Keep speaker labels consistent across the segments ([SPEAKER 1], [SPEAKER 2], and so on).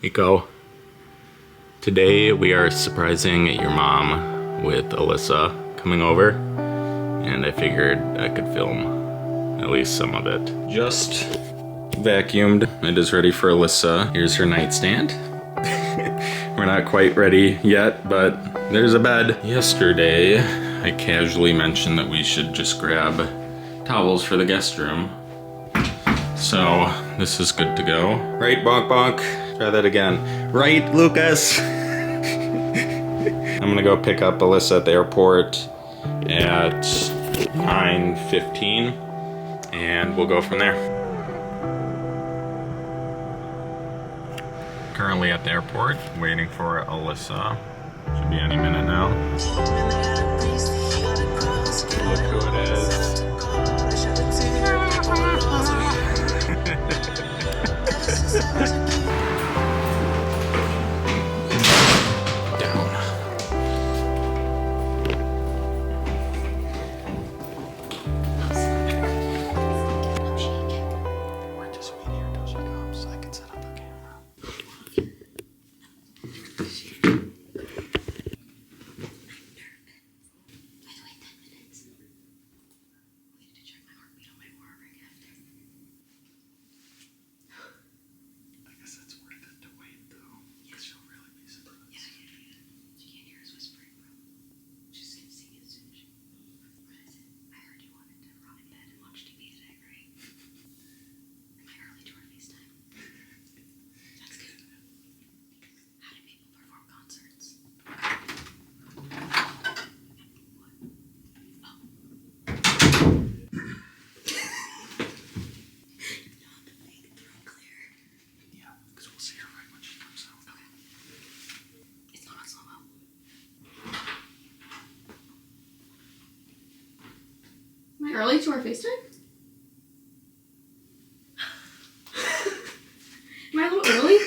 [SPEAKER 1] Nico, today we are surprising your mom with Alyssa coming over, and I figured I could film at least some of it. Just vacuumed. It is ready for Alyssa. Here's her nightstand. We're not quite ready yet, but there's a bed. Yesterday, I casually mentioned that we should just grab towels for the guest room. So this is good to go. Right, bonk bonk? Try that again. Right, Lucas? I'm gonna go pick up Alyssa at the airport at 9:15 and we'll go from there. Currently at the airport, waiting for Alyssa. Should be any minute now. Look who it is.
[SPEAKER 2] Early to our FaceTime? Am I a little early?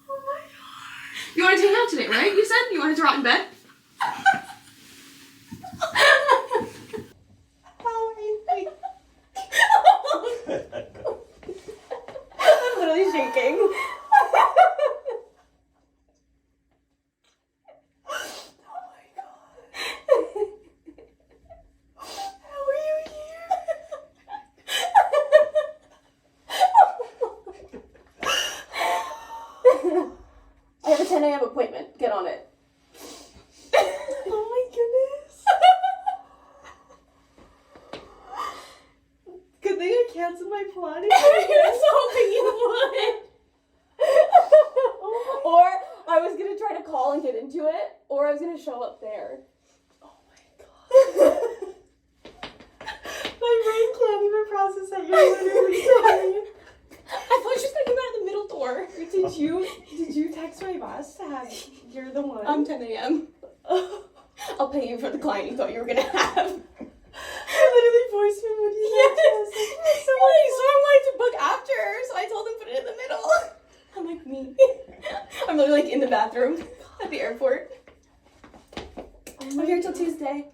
[SPEAKER 2] Oh my god. You wanted to hang out today, right? You said you wanted to rot in bed? I'm literally shaking. I have a 10 a.m. appointment. Get on it. Oh my goodness. Good thing I canceled my Pilates. I was hoping you would. Or I was going to try to call and get into it, or I was going to show up there. Oh my god. My brain can't even process that you're literally sorry. I thought she was gonna come out of the middle door. Did you text my boss to have you're the one? 10 a.m. I'll pay you for the client you thought you were gonna have. I literally voiced him when you so I wanted to book after, so I told him put it in the middle. I'm like me. I'm literally like in the bathroom at the airport. I'm here till Tuesday.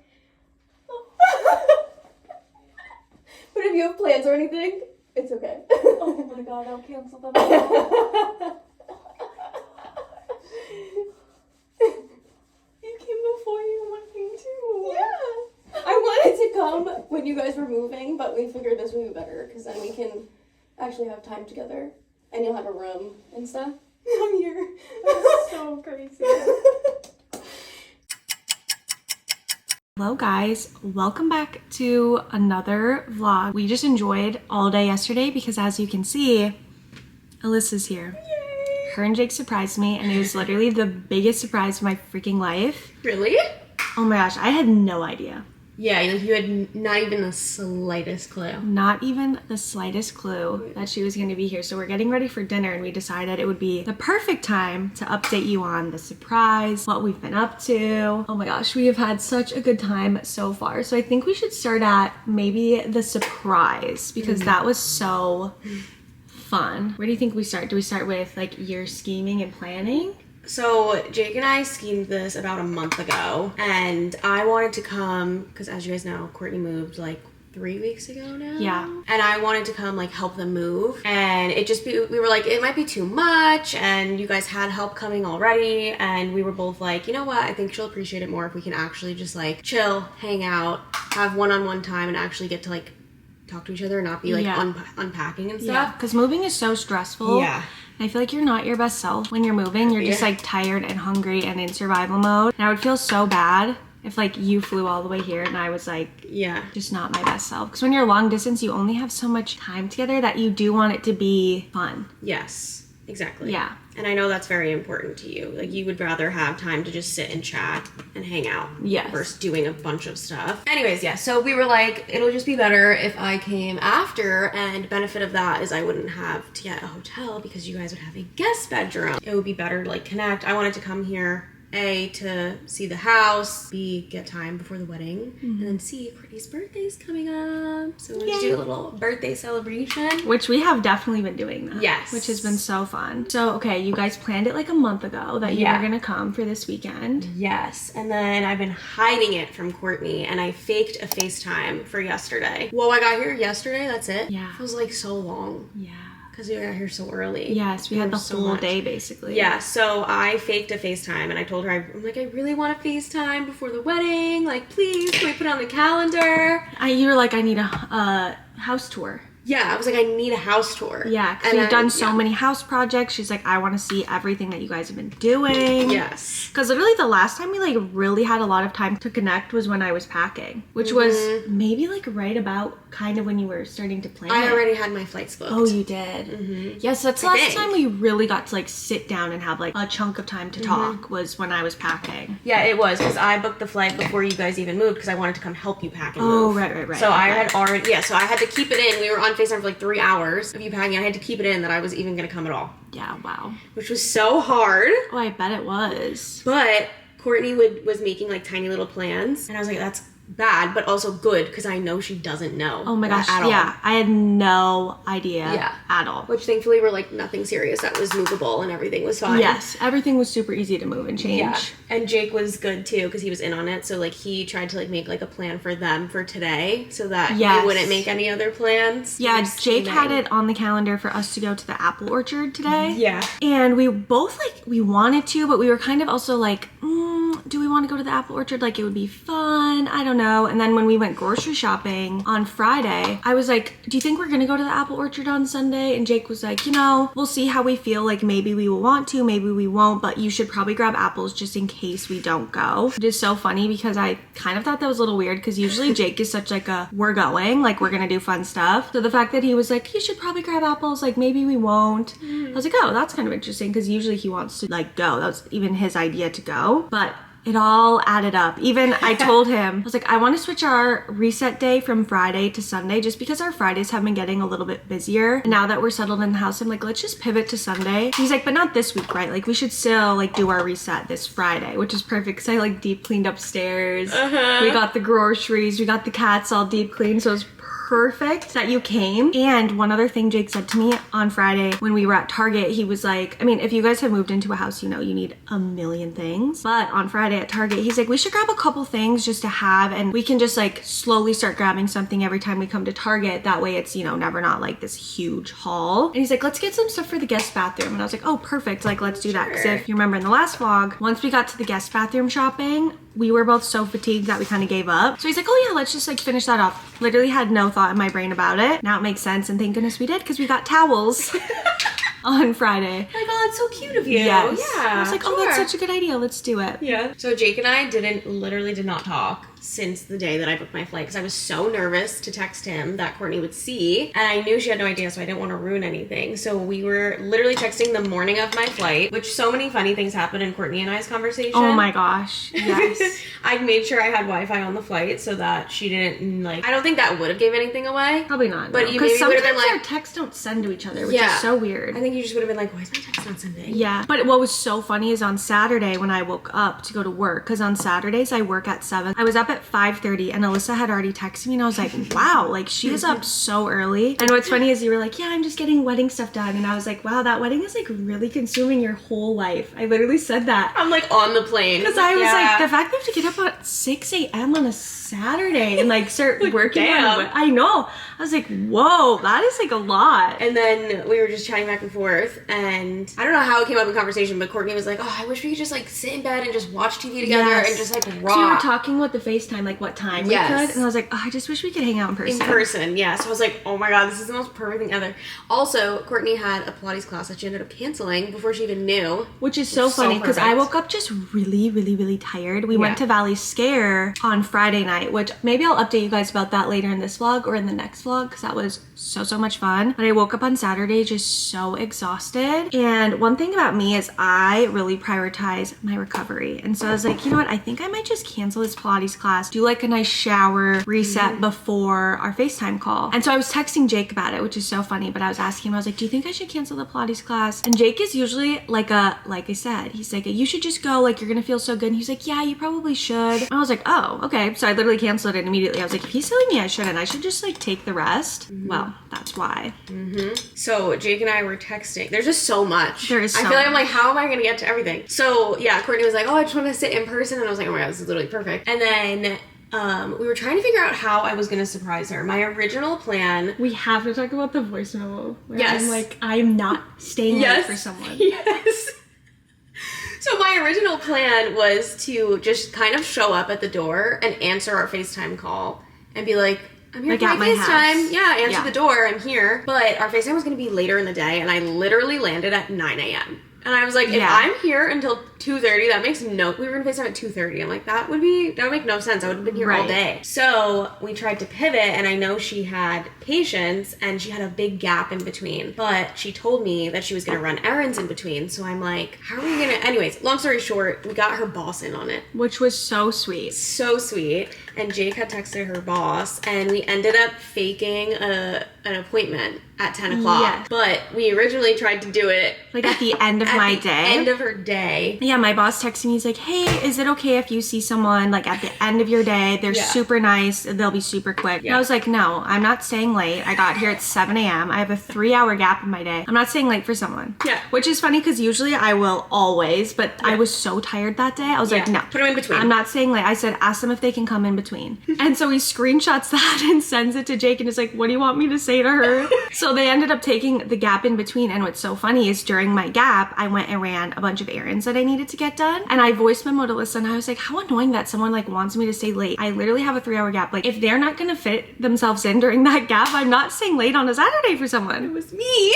[SPEAKER 2] But if you have plans or anything, it's okay. Oh my god, I'll cancel them. You came before you wanting to. Yeah. I wanted to come when you guys were moving, but we figured this would be better because then we can actually have time together and you'll have a room and stuff. I'm here. That's so crazy.
[SPEAKER 3] Hello guys, welcome back to another vlog. We just enjoyed all day yesterday because as you can see, Alyssa's here.
[SPEAKER 2] Yay.
[SPEAKER 3] Her and Jake surprised me and it was literally the biggest surprise of my freaking life.
[SPEAKER 2] Really?
[SPEAKER 3] Oh my gosh, I had no idea.
[SPEAKER 2] Yeah, you had not even the slightest clue.
[SPEAKER 3] Not even the slightest clue that she was going to be here. So we're getting ready for dinner and we decided it would be the perfect time to update you on the surprise, what we've been up to. Oh my gosh, we have had such a good time so far. So I think we should start at maybe the surprise because that was so fun. Where do you think we start? Do we start with like your scheming and planning?
[SPEAKER 2] So Jake and I schemed this about a month ago and I wanted to come because as you guys know, Courtney moved like 3 weeks ago now.
[SPEAKER 3] Yeah.
[SPEAKER 2] And I wanted to come like help them move, and we were like, it might be too much, and you guys had help coming already, and we were both like, you know what, I think she'll appreciate it more if we can actually just like chill, hang out, have one-on-one time, and actually get to like talk to each other and not be like unpacking and stuff.
[SPEAKER 3] Yeah, because moving is so stressful.
[SPEAKER 2] Yeah.
[SPEAKER 3] I feel like you're not your best self when you're moving. You're just like tired and hungry and in survival mode. And I would feel so bad if like you flew all the way here and I was like, just not my best self. Because when you're long distance, you only have so much time together that you do want it to be fun.
[SPEAKER 2] Yes, exactly.
[SPEAKER 3] Yeah.
[SPEAKER 2] And I know that's very important to you. Like, you would rather have time to just sit and chat and hang out versus doing a bunch of stuff. Anyways, yeah, so we were like, it'll just be better if I came after, and benefit of that is I wouldn't have to get a hotel because you guys would have a guest bedroom. It would be better to like connect. I wanted to come here, A, to see the house, B, get time before the wedding, and then C, Courtney's birthday's coming up. So we're going to do a little birthday celebration.
[SPEAKER 3] Which we have definitely been doing that.
[SPEAKER 2] Yes.
[SPEAKER 3] Which has been so fun. So, okay, you guys planned it like a month ago that you were going to come for this weekend.
[SPEAKER 2] Yes. And then I've been hiding it from Courtney, and I faked a FaceTime for yesterday. Well, I got here yesterday, that's it.
[SPEAKER 3] Yeah.
[SPEAKER 2] It was like so long.
[SPEAKER 3] Yeah.
[SPEAKER 2] Because we got here so early.
[SPEAKER 3] Yes, we had the whole day basically.
[SPEAKER 2] Yeah, so I faked a FaceTime, and I told her, I'm like, I really want to FaceTime before the wedding. Like, please, can we put it on the calendar?
[SPEAKER 3] You were like, I need a house tour.
[SPEAKER 2] Yeah, I was like, I need a house tour.
[SPEAKER 3] Yeah, because we've done so many house projects. She's like, I want to see everything that you guys have been doing.
[SPEAKER 2] Yes.
[SPEAKER 3] Because literally the last time we like really had a lot of time to connect was when I was packing, which was maybe like right about kind of when you were starting to plan
[SPEAKER 2] I already had my flights booked.
[SPEAKER 3] Oh, you did? Yes, that's the last time we really got to like sit down and have like a chunk of time to talk was when I was packing.
[SPEAKER 2] Yeah, it was, because I booked the flight before you guys even moved because I wanted to come help you pack and
[SPEAKER 3] move.
[SPEAKER 2] Oh,
[SPEAKER 3] right.
[SPEAKER 2] So I had already, so I had to keep it in. We were on FaceTime for like 3 hours of you packing. I had to keep it in that I was even going to come at all.
[SPEAKER 3] Yeah, wow.
[SPEAKER 2] Which was so hard.
[SPEAKER 3] Oh, I bet it was.
[SPEAKER 2] But Courtney was making like tiny little plans, and I was like, that's bad, but also good, because I know she doesn't know.
[SPEAKER 3] Oh my gosh,
[SPEAKER 2] at all.
[SPEAKER 3] yeah. I had no idea at all.
[SPEAKER 2] Which thankfully were like nothing serious. That was movable and everything was fine.
[SPEAKER 3] Yes, everything was super easy to move and change.
[SPEAKER 2] Yeah. And Jake was good too, because he was in on it. So like he tried to like make like a plan for them for today so that he wouldn't make any other plans.
[SPEAKER 3] Yeah, Jake had it on the calendar for us to go to the apple orchard today.
[SPEAKER 2] Yeah.
[SPEAKER 3] And we both like, we wanted to, but we were kind of also like, do we want to go to the apple orchard? Like, it would be fun. I don't know. And then when we went grocery shopping on Friday, I was like, do you think we're going to go to the apple orchard on Sunday? And Jake was like, you know, we'll see how we feel. Like, maybe we will want to, maybe we won't, but you should probably grab apples just in case we don't go. It is so funny because I kind of thought that was a little weird because usually Jake is such like a, we're going, like we're going to do fun stuff. So the fact that he was like, you should probably grab apples, like maybe we won't. I was like, oh, that's kind of interesting because usually he wants to like go. That was even his idea to go. But it all added up. Even I told him, I was like, I want to switch our reset day from Friday to Sunday just because our Fridays have been getting a little bit busier. And now that we're settled in the house, I'm like, let's just pivot to Sunday. He's like, but not this week, right? Like we should still like do our reset this Friday, which is perfect because I like deep cleaned upstairs. We got the groceries, we got the cats all deep cleaned. So it was perfect that you came. And one other thing Jake said to me on Friday when we were at Target, he was like, I mean, if you guys have moved into a house, you know you need a million things. But on Friday at Target, he's like, we should grab a couple things just to have, and we can just like slowly start grabbing something every time we come to Target. That way it's, you know, never not like this huge haul. And he's like, let's get some stuff for the guest bathroom. And I was like, oh, perfect. Like, let's do that. Because if you remember in the last vlog, once we got to the guest bathroom shopping, we were both so fatigued that we kind of gave up. So he's like, oh yeah, let's just like finish that off. Literally had no thought in my brain about it. Now it makes sense, and thank goodness we did because we got towels on Friday.
[SPEAKER 2] Like, oh, that's so cute of you.
[SPEAKER 3] Yes.
[SPEAKER 2] Yeah.
[SPEAKER 3] I was like, oh, that's such a good idea. Let's do it.
[SPEAKER 2] Yeah. So Jake and I literally did not talk since the day that I booked my flight because I was so nervous to text him that Courtney would see, and I knew she had no idea, so I didn't want to ruin anything. So we were literally texting the morning of my flight, which so many funny things happened in Courtney and I's conversation.
[SPEAKER 3] Oh my gosh. Yes.
[SPEAKER 2] I made sure I had Wi-Fi on the flight so that she didn't like, I don't think that would have given anything away.
[SPEAKER 3] Probably not.
[SPEAKER 2] But you maybe would have been like,
[SPEAKER 3] our texts don't send to each other, which is so weird.
[SPEAKER 2] I think you just would have been like, why is my text not sending?
[SPEAKER 3] Yeah. But what was so funny is on Saturday when I woke up to go to work, because on Saturdays I work at 7. I was up at at 5:30 and Alyssa had already texted me and I was like, wow, like she was up so early. And what's funny is you were like, yeah, I'm just getting wedding stuff done. And I was like, wow, that wedding is like really consuming your whole life. I literally said that.
[SPEAKER 2] I'm like on the plane.
[SPEAKER 3] Because I was like, the fact that we have to get up at 6 a.m. on a Saturday and like start working on, I know. I was like, whoa, that is like a lot.
[SPEAKER 2] And then we were just chatting back and forth, and I don't know how it came up in conversation, but Courtney was like, oh, I wish we could just like sit in bed and just watch TV together and just like rock.
[SPEAKER 3] So we were talking about the FaceTime, like what time we could, and I was like, oh, I just wish we could hang out in person.
[SPEAKER 2] In person, yeah. So I was like, oh my god, this is the most perfect thing ever. Also, Courtney had a Pilates class that she ended up canceling before she even knew.
[SPEAKER 3] Which is so funny, because I woke up just really, really, really tired. We went to Valley Scare on Friday night, which maybe I'll update you guys about that later in this vlog or in the next vlog, because that was so much fun. But I woke up on Saturday just so exhausted. And one thing about me is I really prioritize my recovery. And so I was like, you know what? I think I might just cancel this Pilates class, do like a nice shower, reset before our FaceTime call. And so I was texting Jake about it, which is so funny, but I was asking him, I was like, do you think I should cancel the Pilates class? And Jake is usually like I said, he's like, you should just go, like you're gonna feel so good. And he's like, yeah, you probably should. And I was like, oh, okay. So I literally canceled it immediately. I was like, if he's telling me I shouldn't, I should just like take the rest. Well, that's why.
[SPEAKER 2] So Jake and I were texting. There's just so much.
[SPEAKER 3] There is so
[SPEAKER 2] I feel like I'm like, how am I gonna get to everything? So yeah, Courtney was like, oh, I just want to sit in person, and I was like, oh my god, this is literally perfect. And then we were trying to figure out how I was gonna surprise her. My original plan.
[SPEAKER 3] We have to talk about the voice memo. I'm like, I'm not staying late for someone.
[SPEAKER 2] Yes. So my original plan was to just kind of show up at the door and answer our FaceTime call and be like, I'm here for my FaceTime. Yeah, answer the door, I'm here. But our FaceTime was going to be later in the day, and I literally landed at 9 a.m. And I was like, if I'm here until 2:30, that makes no... We were going to FaceTime at 2:30. I'm like, that would make no sense. I would have been here all day. So we tried to pivot, and I know she had patients, and she had a big gap in between. But she told me that she was going to run errands in between. So I'm like, how are we going to... Anyways, long story short, we got her boss in on it.
[SPEAKER 3] Which was so sweet.
[SPEAKER 2] So sweet. And Jake had texted her boss, and we ended up faking an appointment at 10 o'clock. Yes. But we originally tried to do it
[SPEAKER 3] like at the end of my day.
[SPEAKER 2] End of her day.
[SPEAKER 3] Yeah, my boss texted me. He's like, hey, is it okay if you see someone like at the end of your day? They're super nice. They'll be super quick. And I was like, no, I'm not staying late. I got here at 7 a.m. I have a 3-hour gap in my day. I'm not staying late for someone. Yeah. Which is funny because usually I will always, but I was so tired that day. I was like, no.
[SPEAKER 2] Put them in between.
[SPEAKER 3] I'm not staying late. I said, ask them if they can come in between. And so he screenshots that and sends it to Jake and is like, what do you want me to say to her? So they ended up taking the gap in between. And what's so funny is during my gap, I went and ran a bunch of errands that I needed to get done. And I voiced memoed Alyssa and I was like, how annoying that someone like wants me to stay late. I literally have a 3-hour gap. Like if they're not gonna fit themselves in during that gap, I'm not staying late on a Saturday for someone.
[SPEAKER 2] It was me.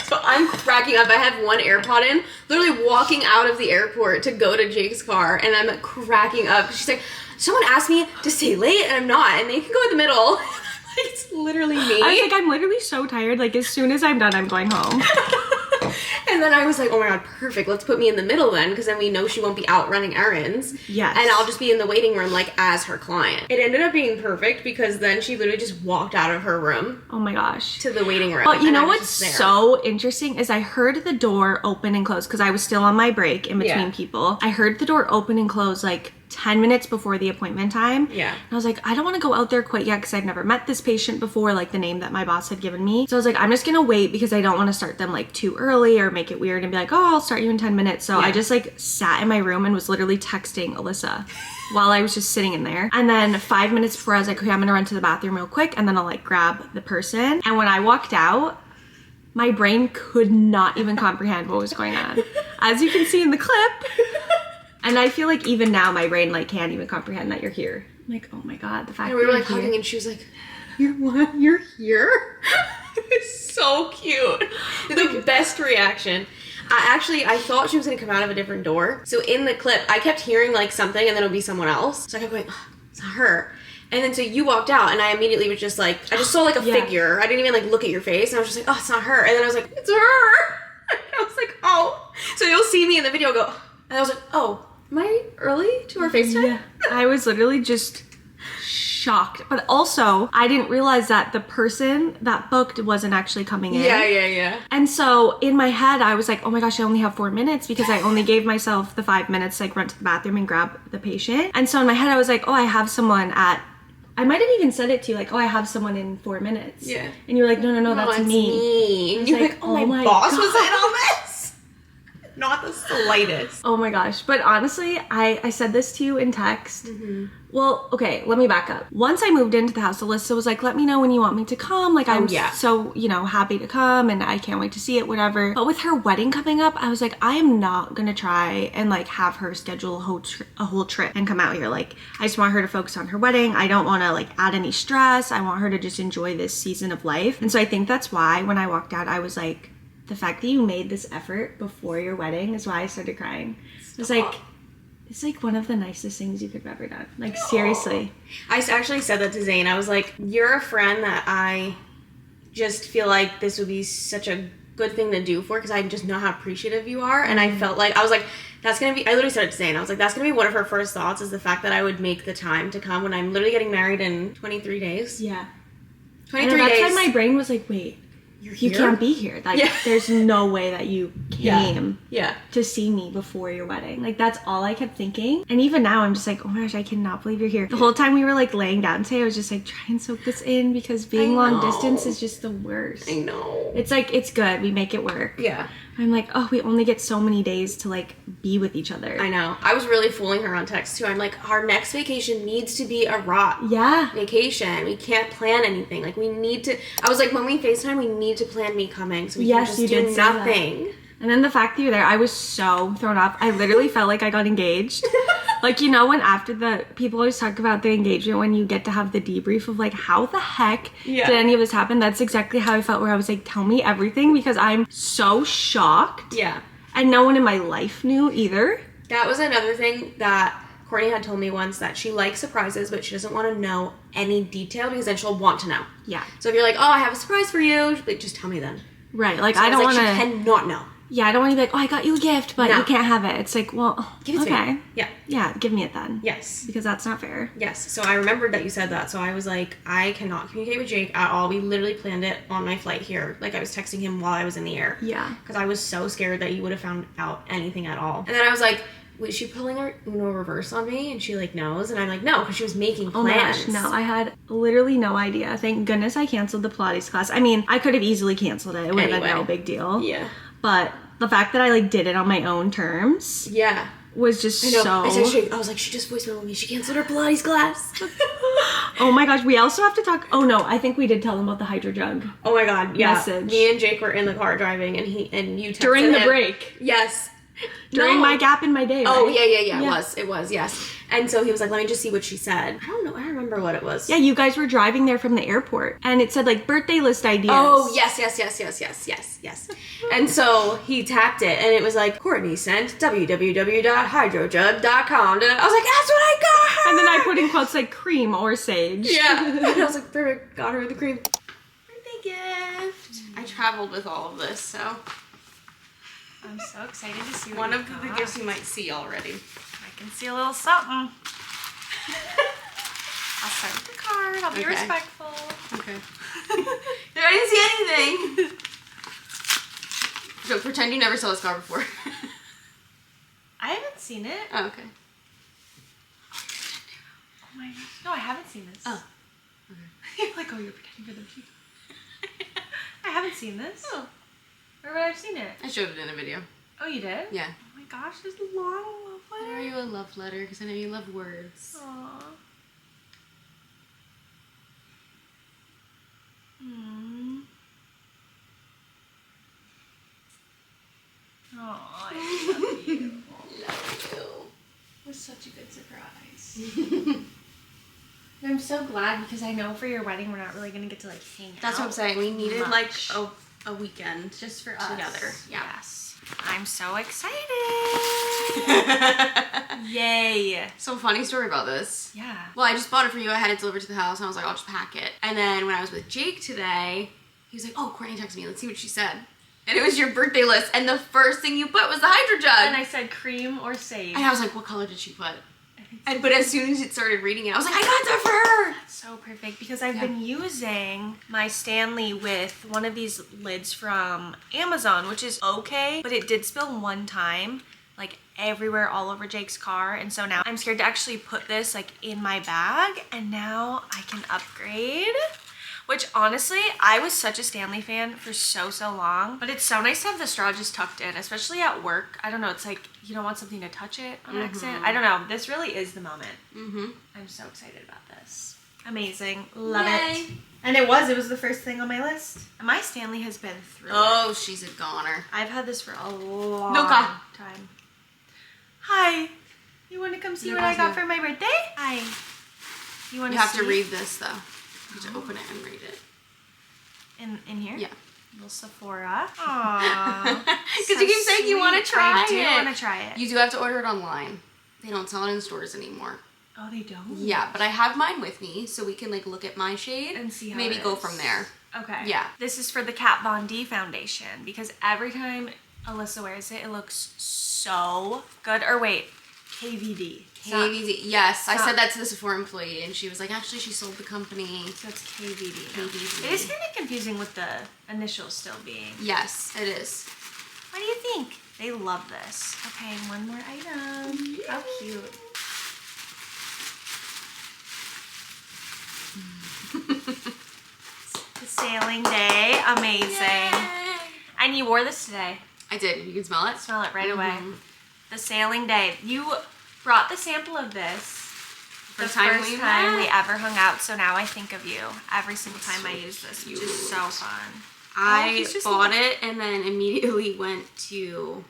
[SPEAKER 2] So I'm cracking up. I had one AirPod in, literally walking out of the airport to go to Jake's car, and I'm cracking up. She's like, someone asked me to stay late and I'm not, and they can go in the middle. It's literally me.
[SPEAKER 3] I was like, I'm literally so tired. Like as soon as I'm done, I'm going home.
[SPEAKER 2] And then I was like, oh my god, perfect. Let's put me in the middle then, because then we know she won't be out running errands.
[SPEAKER 3] Yes.
[SPEAKER 2] And I'll just be in the waiting room like as her client. It ended up being perfect because then she literally just walked out of her room.
[SPEAKER 3] Oh my gosh.
[SPEAKER 2] To the waiting room.
[SPEAKER 3] But you know what's so interesting is I heard the door open and close because I was still on my break in between people. I heard the door open and close like 10 minutes before the appointment time.
[SPEAKER 2] Yeah.
[SPEAKER 3] And I was like, I don't want to go out there quite yet because I've never met this patient before, like the name that my boss had given me. So I was like, I'm just gonna wait because I don't want to start them like too early or make it weird and be like, oh, I'll start you in 10 minutes. So I just like sat in my room and was literally texting Alyssa while I was just sitting in there. And then 5 minutes before I was like, okay, I'm gonna run to the bathroom real quick and then I'll like grab the person. And when I walked out, my brain could not even comprehend what was going on. As you can see in the clip. And I feel like even now my brain like can't even comprehend that you're here. I'm like, oh my god, the fact that
[SPEAKER 2] we were
[SPEAKER 3] you're
[SPEAKER 2] like
[SPEAKER 3] here.
[SPEAKER 2] hugging and she was like, you're what? You're here? It's so cute. The best reaction. I thought she was gonna come out of a different door. So in the clip, I kept hearing like something and then it would be someone else. So I kept going, oh, it's not her. And then so you walked out and I immediately was just like, I just saw like a figure. I didn't even like look at your face and I was just like, oh, it's not her. And then I was like, it's her. And I was like, oh. So you'll see me in the video go, and I was like, oh, am I early to our FaceTime?
[SPEAKER 3] Yeah. I was literally just shocked. But also, I didn't realize that the person that booked wasn't actually coming in.
[SPEAKER 2] Yeah.
[SPEAKER 3] And so in my head, I was like, oh my gosh, I only have 4 minutes because I only gave myself the 5 minutes to like run to the bathroom and grab the patient. And so in my head, I was like, oh, I have someone I might have even said it to you, like, oh, I have someone in 4 minutes.
[SPEAKER 2] Yeah.
[SPEAKER 3] And you were like, no, that's me.
[SPEAKER 2] And you're like, oh my boss was in on this? Not the slightest.
[SPEAKER 3] Oh my gosh. But honestly, I said this to you in text.
[SPEAKER 2] Mm-hmm.
[SPEAKER 3] Well, okay, let me back up. Once I moved into the house, Alyssa was like, let me know when you want me to come. Like, I'm so, happy to come and I can't wait to see it, whatever. But with her wedding coming up, I was like, I am not gonna try and like have her schedule a whole trip and come out here. Like, I just want her to focus on her wedding. I don't wanna like add any stress. I want her to just enjoy this season of life. And so I think that's why when I walked out, I was like, the fact that you made this effort before your wedding is why I started crying. It's like one of the nicest things you could have ever done. Like, seriously.
[SPEAKER 2] I actually said that to Zane. I was like, you're a friend that I just feel like this would be such a good thing to do for, because I just know how appreciative you are. And I felt like, I was like, that's going to be, I literally said it to Zane. I was like, that's going to be one of her first thoughts, is the fact that I would make the time to come when I'm literally getting married in 23 days.
[SPEAKER 3] Yeah.
[SPEAKER 2] 23 days.
[SPEAKER 3] That's why my brain was like, wait. You can't be here. Like, there's no way that you came to see me before your wedding. Like, that's all I kept thinking. And even now, I'm just like, oh my gosh, I cannot believe you're here. The whole time we were like laying down today, I was just like, try and soak this in, because being long distance is just the worst.
[SPEAKER 2] I know.
[SPEAKER 3] It's like, it's good. We make it work.
[SPEAKER 2] Yeah.
[SPEAKER 3] I'm like, oh, we only get so many days to like be with each other.
[SPEAKER 2] I know. I was really fooling her on text too. I'm like, our next vacation needs to be a raw vacation. We can't plan anything. Like, we need to, I was like, when we FaceTime, we need to plan me coming, so we can just do nothing.
[SPEAKER 3] And then the fact that you're there, I was so thrown off. I literally felt like I got engaged. Like, when after the, people always talk about the engagement, when you get to have the debrief of like, how the heck did any of this happen? That's exactly how I felt, where I was like, tell me everything, because I'm so shocked.
[SPEAKER 2] Yeah.
[SPEAKER 3] And no one in my life knew either.
[SPEAKER 2] That was another thing that Courtney had told me once, that she likes surprises, but she doesn't want to know any detail, because then she'll want to know.
[SPEAKER 3] Yeah.
[SPEAKER 2] So if you're like, oh, I have a surprise for you, like, just tell me then.
[SPEAKER 3] Right. Like,
[SPEAKER 2] so
[SPEAKER 3] I don't want to.
[SPEAKER 2] She cannot know.
[SPEAKER 3] Yeah, I don't want to be like, oh, I got you a gift, but you can't have it. It's like, well,
[SPEAKER 2] give it to me. Yeah.
[SPEAKER 3] Yeah, give me it then.
[SPEAKER 2] Yes.
[SPEAKER 3] Because that's not fair.
[SPEAKER 2] Yes. So I remembered that you said that. So I was like, I cannot communicate with Jake at all. We literally planned it on my flight here. Like, I was texting him while I was in the air.
[SPEAKER 3] Yeah.
[SPEAKER 2] Because I was so scared that you would have found out anything at all. And then I was like, was she pulling her Uno reverse on me? And she like knows. And I'm like, no, because she was making plans.
[SPEAKER 3] Oh my gosh, no, I had literally no idea. Thank goodness I canceled the Pilates class. I mean, I could have easily canceled it. It would have been no big deal.
[SPEAKER 2] Yeah.
[SPEAKER 3] But the fact that I like did it on my own terms.
[SPEAKER 2] Yeah.
[SPEAKER 3] Was just so.
[SPEAKER 2] I was like, she just voicemailed me. She canceled her Pilates class.
[SPEAKER 3] Oh my gosh, we also have to talk. Oh no, I think we did tell them about the hydro jug.
[SPEAKER 2] Oh my god, yeah.
[SPEAKER 3] Message.
[SPEAKER 2] Me and Jake were in the car driving, and you texted
[SPEAKER 3] during the
[SPEAKER 2] him.
[SPEAKER 3] break.
[SPEAKER 2] Yes.
[SPEAKER 3] During my gap in my day. Right?
[SPEAKER 2] Oh yeah. It was, yes. And so he was like, let me just see what she said. I don't know. I don't remember what it was.
[SPEAKER 3] Yeah, you guys were driving there from the airport, and it said like birthday list ideas.
[SPEAKER 2] Oh yes. And so he tapped it, and it was like, Courtney sent www.hydrojug.com. I was like, that's what I got her.
[SPEAKER 3] And then I put in quotes like cream or sage.
[SPEAKER 2] Yeah. And I was like, perfect. Got her the cream. Birthday gift. I traveled with all of this, so.
[SPEAKER 3] I'm so excited to see what
[SPEAKER 2] one of the gifts you might see already.
[SPEAKER 3] I can see a little something. I'll start with the card. I'll be respectful.
[SPEAKER 2] Okay. I didn't see anything. So pretend you never saw this card before.
[SPEAKER 3] I haven't seen it.
[SPEAKER 2] Oh, okay.
[SPEAKER 3] Oh my gosh. No, I haven't seen this.
[SPEAKER 2] Oh. Okay.
[SPEAKER 3] You're like, oh, you're pretending for the future. I haven't seen this.
[SPEAKER 2] Oh.
[SPEAKER 3] Where would I have seen it?
[SPEAKER 2] I showed it in a video.
[SPEAKER 3] Oh, you did?
[SPEAKER 2] Yeah.
[SPEAKER 3] Oh my gosh, there's a long love letter.
[SPEAKER 2] Are you a love letter? Because I know you love words.
[SPEAKER 3] Aww. Aw, I love you.
[SPEAKER 2] Love you.
[SPEAKER 3] It was such a good surprise. I'm so glad, because I know for your wedding we're not really going to get to like hang out.
[SPEAKER 2] That's what I'm saying. We needed like a weekend
[SPEAKER 3] just for us
[SPEAKER 2] together.
[SPEAKER 3] Yeah. Yes. I'm so excited. Yay.
[SPEAKER 2] So funny story about this.
[SPEAKER 3] Yeah.
[SPEAKER 2] Well, I just bought it for you. I had it delivered to the house, and I was like, I'll just pack it. And then when I was with Jake today, he was like, oh, Courtney texted me. Let's see what she said. And it was your birthday list, and the first thing you put was the hydro jug.
[SPEAKER 3] And I said cream or sage.
[SPEAKER 2] And I was like, what color did she put?
[SPEAKER 3] I think
[SPEAKER 2] But as soon as it started reading it, I was like, I got that for her.
[SPEAKER 3] So perfect, because I've been using my Stanley with one of these lids from Amazon, which is okay, but it did spill one time, like everywhere all over Jake's car. And so now I'm scared to actually put this like in my bag, and now I can upgrade. Which honestly, I was such a Stanley fan for so long, but it's so nice to have the straw just tucked in, especially at work. I don't know, it's like you don't want something to touch it on accident. I don't know, this really is the moment. I'm so excited about this. Amazing, love it. And it was the first thing on my list. And my Stanley has been through it.
[SPEAKER 2] She's a goner.
[SPEAKER 3] I've had this for a long time. Hi, you want to come see what I got for my birthday? Hi. You
[SPEAKER 2] have to read this though. You have to open it and read it.
[SPEAKER 3] In here?
[SPEAKER 2] Yeah.
[SPEAKER 3] Little Sephora. Aww.
[SPEAKER 2] Because you keep saying you want to try it.
[SPEAKER 3] I do want to try it.
[SPEAKER 2] You do have to order it online. They don't sell it in stores anymore.
[SPEAKER 3] Oh, they don't?
[SPEAKER 2] Yeah, but I have mine with me, so we can like look at my shade
[SPEAKER 3] and see how
[SPEAKER 2] maybe go from there.
[SPEAKER 3] Okay.
[SPEAKER 2] Yeah.
[SPEAKER 3] This is for the Kat Von D foundation, because every time Alyssa wears it, it looks so good. Or wait, KVD.
[SPEAKER 2] KVD. Yes, I said that to the Sephora employee, and she was like, actually, she sold the company.
[SPEAKER 3] So it's KVD.
[SPEAKER 2] KVD.
[SPEAKER 3] It is kind of confusing with the initials still being.
[SPEAKER 2] Yes, it is.
[SPEAKER 3] What do you think? They love this. Okay, one more item.
[SPEAKER 2] Yay.
[SPEAKER 3] How cute. The sailing day. Amazing.
[SPEAKER 2] Yay.
[SPEAKER 3] And you wore this today.
[SPEAKER 2] I did. You can smell it?
[SPEAKER 3] Smell it right away. The sailing day. You brought the sample of this the first time we ever hung out, so now I think of you every single time I use this, which is so fun.
[SPEAKER 2] I bought it and then immediately went to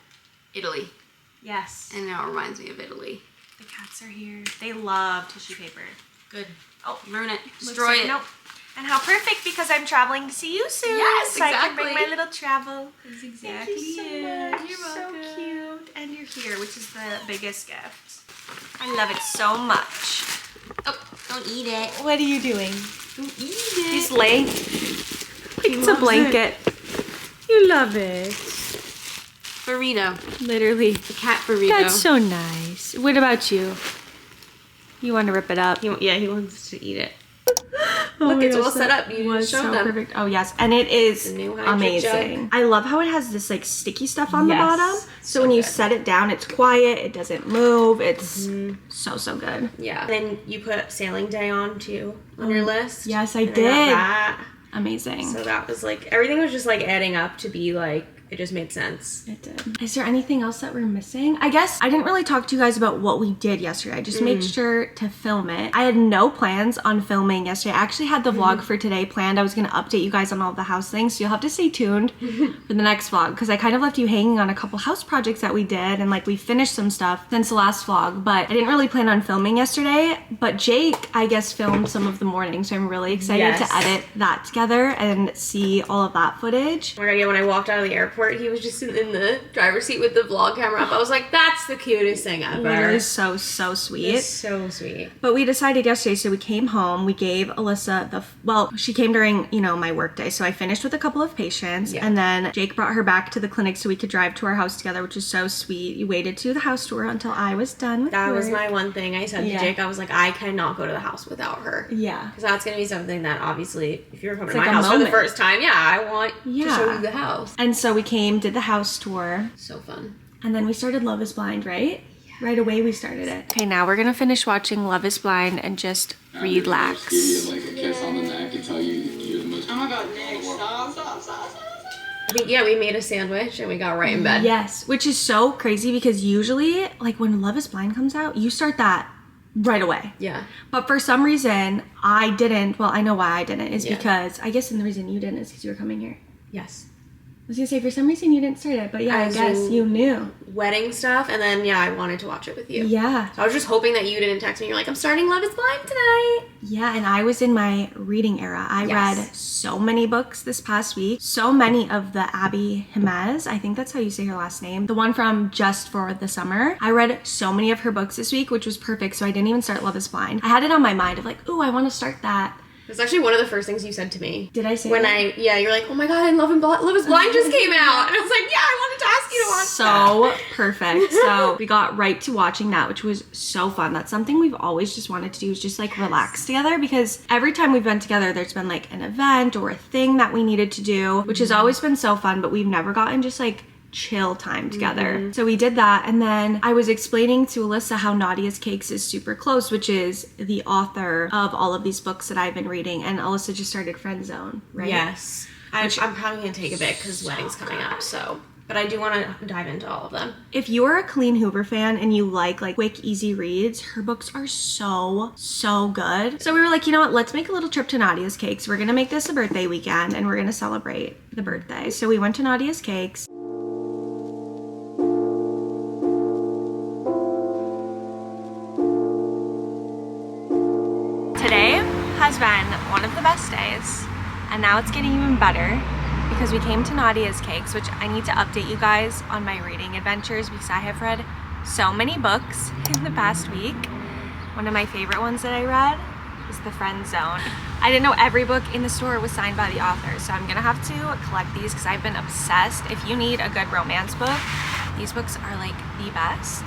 [SPEAKER 2] Italy.
[SPEAKER 3] Yes.
[SPEAKER 2] And now it reminds me of Italy.
[SPEAKER 3] The cats are here. They love tissue paper.
[SPEAKER 2] Good.
[SPEAKER 3] Oh,
[SPEAKER 2] ruin it. Destroy it.
[SPEAKER 3] Nope. And how perfect, because I'm traveling to see you soon.
[SPEAKER 2] Yes,
[SPEAKER 3] so
[SPEAKER 2] exactly.
[SPEAKER 3] I can bring my little travel.
[SPEAKER 2] That's exactly
[SPEAKER 3] Thank you so
[SPEAKER 2] it.
[SPEAKER 3] much.
[SPEAKER 2] You're
[SPEAKER 3] so
[SPEAKER 2] welcome.
[SPEAKER 3] cute. And you're here, which is the biggest gift. I love it so much.
[SPEAKER 2] Oh, don't eat it.
[SPEAKER 3] What are you doing?
[SPEAKER 2] Don't eat it.
[SPEAKER 3] He's laying. It's a blanket. You love it.
[SPEAKER 2] Burrito.
[SPEAKER 3] Literally.
[SPEAKER 2] The cat burrito.
[SPEAKER 3] That's so nice. What about you? You want to rip it up?
[SPEAKER 2] He wants to eat it.
[SPEAKER 3] Oh
[SPEAKER 2] Look,
[SPEAKER 3] my
[SPEAKER 2] it's
[SPEAKER 3] gosh,
[SPEAKER 2] all set up. You
[SPEAKER 3] was
[SPEAKER 2] showed
[SPEAKER 3] so
[SPEAKER 2] them.
[SPEAKER 3] perfect. Oh yes, and it is
[SPEAKER 2] The new Hydra
[SPEAKER 3] amazing.
[SPEAKER 2] jug.
[SPEAKER 3] I love how it has this like sticky stuff on the
[SPEAKER 2] Yes.
[SPEAKER 3] bottom. So when you set it down, it's quiet. It doesn't move. It's so good.
[SPEAKER 2] Yeah. Then you put sailing day on too on your list.
[SPEAKER 3] Yes, I
[SPEAKER 2] And
[SPEAKER 3] did.
[SPEAKER 2] got that.
[SPEAKER 3] Amazing.
[SPEAKER 2] So that was like everything was just like adding up to be like it just made sense.
[SPEAKER 3] It did. Is there anything else that we're missing? I guess I didn't really talk to you guys about what we did yesterday. I just made sure to film it. I had no plans on filming yesterday. I actually had the vlog for today planned. I was going to update you guys on all the house things, so you'll have to stay tuned for the next vlog, because I kind of left you hanging on a couple house projects that we did, and like we finished some stuff since the last vlog, but I didn't really plan on filming yesterday. But Jake, I guess, filmed some of the morning, so I'm really excited to edit that together and see all of that footage.
[SPEAKER 2] Oh my god, yeah, when I walked out of the airport, he was just in the driver's seat with the vlog camera up. I was like, that's the cutest thing ever.
[SPEAKER 3] Literally so sweet.
[SPEAKER 2] It's so sweet.
[SPEAKER 3] But we decided yesterday, so we came home, we gave Alyssa she came during, my work day, so I finished with a couple of patients, and then Jake brought her back to the clinic so we could drive to our house together, which is so sweet. You waited to the house tour until I was done with
[SPEAKER 2] That
[SPEAKER 3] work.
[SPEAKER 2] was my one thing I said to Jake. I was like, I cannot go to the house without her.
[SPEAKER 3] Yeah.
[SPEAKER 2] Because that's going to be something that obviously, if you're coming to
[SPEAKER 3] like
[SPEAKER 2] my
[SPEAKER 3] a
[SPEAKER 2] house for
[SPEAKER 3] moment.
[SPEAKER 2] the first time, I want to show you the house.
[SPEAKER 3] And so we came, did the house tour.
[SPEAKER 2] So fun.
[SPEAKER 3] And then we started Love is Blind, right? Yeah. Right away we started it. Okay, now we're gonna finish watching Love is Blind and just relax.
[SPEAKER 4] Give you like a kiss on the neck and tell you you're the most.
[SPEAKER 5] Oh my god, Nick, stop.
[SPEAKER 2] I think, we made a sandwich and we got right in bed.
[SPEAKER 3] Yes, which is so crazy because usually, like when Love is Blind comes out, you start that right away.
[SPEAKER 2] Yeah.
[SPEAKER 3] But for some reason, I didn't. Well, I know why I didn't. Is because, I guess, and the reason you didn't is because you were coming here.
[SPEAKER 2] Yes.
[SPEAKER 3] I was gonna say, for some reason you didn't start it, but yeah, I guess you knew.
[SPEAKER 2] Wedding stuff, and then, I wanted to watch it with you.
[SPEAKER 3] Yeah.
[SPEAKER 2] So I was just hoping that you didn't text me. You're like, I'm starting Love is Blind tonight.
[SPEAKER 3] Yeah, and I was in my reading era. I read so many books this past week. So many of the Abby Jimenez, I think that's how you say her last name, the one from Just for the Summer. I read so many of her books this week, which was perfect, so I didn't even start Love is Blind. I had it on my mind of like, ooh, I want to start that.
[SPEAKER 2] It's actually one of the first things you said to me.
[SPEAKER 3] Did I say
[SPEAKER 2] when
[SPEAKER 3] that?
[SPEAKER 2] you're like, oh my god, and Love is Blind just came out. And I was like, yeah, I wanted to ask you to
[SPEAKER 3] so perfect. So we got right to watching that, which was so fun. That's something we've always just wanted to do, is just like relax together, because every time we've been together, there's been like an event or a thing that we needed to do, which has always been so fun, but we've never gotten just like chill time together. So we did that, and then I was explaining to Alyssa how Nadia's Cakes is super close, which is the author of all of these books that I've been reading, and Alyssa just started Friend Zone, right?
[SPEAKER 2] Yes. I'm probably going to take a bit because wedding's coming up, so. But I do want to dive into all of them.
[SPEAKER 3] If you're a Colleen Hoover fan and you like quick, easy reads, her books are so good. So we were like, you know what? Let's make a little trip to Nadia's Cakes. We're going to make this a birthday weekend, and we're going to celebrate the birthday. So we went to Nadia's Cakes. Today has been one of the best days, and now it's getting even better because we came to Nadia's Cakes, which I need to update you guys on my reading adventures because I have read so many books in the past week. One of my favorite ones that I read is The Friend Zone. I didn't know every book in the store was signed by the author, so I'm gonna have to collect these because I've been obsessed. If you need a good romance book, these books are like the best.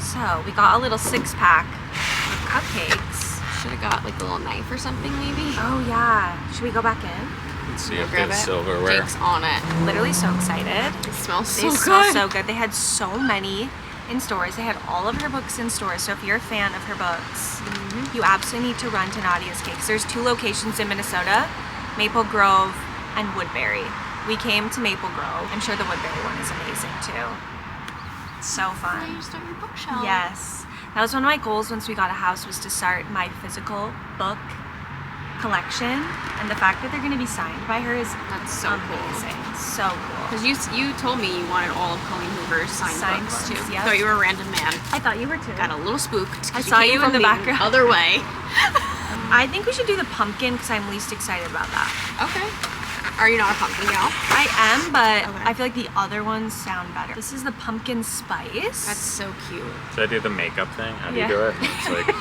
[SPEAKER 3] So we got a little 6-pack of cupcakes.
[SPEAKER 2] Should have got like a little knife or something maybe.
[SPEAKER 3] Oh yeah, should we go back in?
[SPEAKER 1] Let's see if
[SPEAKER 2] Grab
[SPEAKER 1] there's
[SPEAKER 2] it.
[SPEAKER 1] silverware.
[SPEAKER 2] Jake's on it.
[SPEAKER 3] Literally so excited.
[SPEAKER 2] It smells
[SPEAKER 3] They
[SPEAKER 2] so
[SPEAKER 3] smell
[SPEAKER 2] good.
[SPEAKER 3] so good. They had so many in stores. They had all of her books in stores. So if you're a fan of her books, you absolutely need to run to Nadia's Cakes. There's 2 locations in Minnesota, Maple Grove and Woodbury. We came to Maple Grove. I'm sure the Woodbury one is amazing too. So fun.
[SPEAKER 2] You start your bookshelf.
[SPEAKER 3] Yes. That was one of my goals once we got a house, was to start my physical book collection, and the fact that they're going to be signed by her is
[SPEAKER 2] That's so
[SPEAKER 3] amazing. So cool.
[SPEAKER 2] Because you told me you wanted all of Colleen Hoover's signed books too.
[SPEAKER 3] yep.
[SPEAKER 2] Thought you were a random man.
[SPEAKER 3] I thought you were too.
[SPEAKER 2] Got a little spooked. 'cause
[SPEAKER 3] I saw
[SPEAKER 2] came
[SPEAKER 3] you in
[SPEAKER 2] from
[SPEAKER 3] the background.
[SPEAKER 2] Other way.
[SPEAKER 3] I think we should do the pumpkin because I'm least excited about that.
[SPEAKER 2] Okay. Are you not a pumpkin gal?
[SPEAKER 3] I am, but
[SPEAKER 2] Okay.
[SPEAKER 3] I feel like the other ones sound better. This is the pumpkin spice.
[SPEAKER 2] That's so cute.
[SPEAKER 1] Should I do the makeup thing? How do
[SPEAKER 3] Yeah.
[SPEAKER 1] you do it? It's like,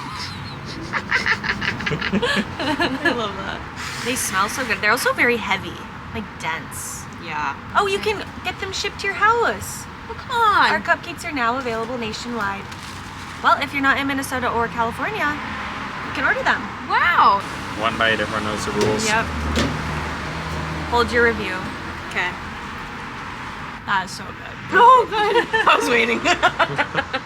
[SPEAKER 3] I love that. They smell so good. They're also very heavy, like dense.
[SPEAKER 2] Yeah.
[SPEAKER 3] Oh, you can get them shipped to your house.
[SPEAKER 2] Oh, come on.
[SPEAKER 3] Our cupcakes are now available nationwide. Well, if you're not in Minnesota or California, you can order them.
[SPEAKER 2] Wow.
[SPEAKER 1] one bite, everyone knows the rules.
[SPEAKER 3] Yep. Hold your review.
[SPEAKER 2] Okay.
[SPEAKER 3] That is so good.
[SPEAKER 2] Oh, good. I was waiting.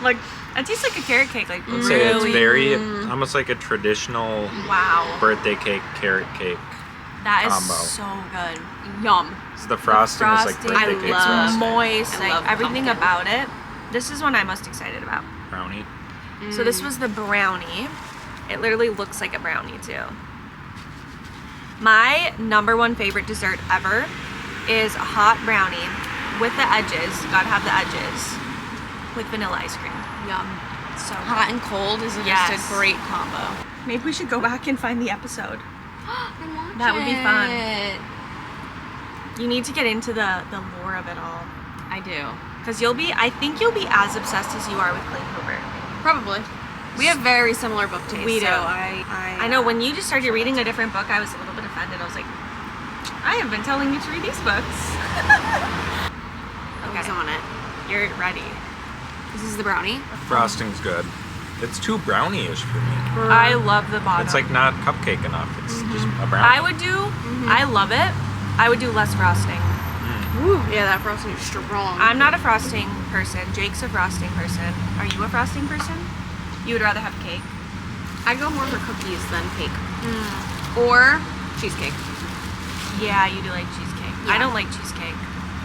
[SPEAKER 3] Like, it tastes like a carrot cake. Like,
[SPEAKER 1] I'd say it's
[SPEAKER 3] really.
[SPEAKER 1] very, almost like a traditional
[SPEAKER 3] Wow.
[SPEAKER 1] birthday cake, carrot cake.
[SPEAKER 3] That is
[SPEAKER 1] combo.
[SPEAKER 3] so good.
[SPEAKER 2] Yum.
[SPEAKER 1] So the frosting is like
[SPEAKER 3] Frosting,
[SPEAKER 1] birthday
[SPEAKER 2] I
[SPEAKER 1] cake
[SPEAKER 2] love
[SPEAKER 1] frosting.
[SPEAKER 3] moist,
[SPEAKER 2] I
[SPEAKER 3] like
[SPEAKER 2] love
[SPEAKER 3] everything
[SPEAKER 2] pumpkin.
[SPEAKER 3] about it. This is one I'm most excited about.
[SPEAKER 1] Brownie.
[SPEAKER 3] So this was the brownie. It literally looks like a brownie too. My #1 favorite dessert ever is a hot brownie with the edges. Gotta have the edges with vanilla ice cream.
[SPEAKER 2] Yum.
[SPEAKER 3] So
[SPEAKER 2] Hot and cold is just
[SPEAKER 3] Yes.
[SPEAKER 2] a great combo.
[SPEAKER 3] maybe we should go back and find the episode.
[SPEAKER 2] And watch
[SPEAKER 3] That would be fun.
[SPEAKER 2] it.
[SPEAKER 3] You need to get into the lore of it all,
[SPEAKER 2] I do.
[SPEAKER 3] because I think you'll be as obsessed as you are with Colleen Hoover.
[SPEAKER 2] Probably. We have very similar book tastes.
[SPEAKER 3] We do.
[SPEAKER 2] So
[SPEAKER 3] I know when you just started reading a different book, I was a little bit offended. I was like, I have been telling you to read these books.
[SPEAKER 2] I was on it.
[SPEAKER 3] You're ready.
[SPEAKER 2] This is the brownie.
[SPEAKER 1] Frosting's good. It's too brownie-ish for me.
[SPEAKER 3] I love the bottom.
[SPEAKER 1] It's like not cupcake enough. It's just a brownie.
[SPEAKER 3] I would do, I love it. I would do less frosting.
[SPEAKER 2] Ooh, yeah, that frosting is strong.
[SPEAKER 3] I'm not a frosting person. Jake's a frosting person. Are you a frosting person? You would rather have cake?
[SPEAKER 2] I go more for cookies than cake. Or cheesecake.
[SPEAKER 3] Yeah, you do like cheesecake. I
[SPEAKER 2] Yeah.
[SPEAKER 3] don't like cheesecake.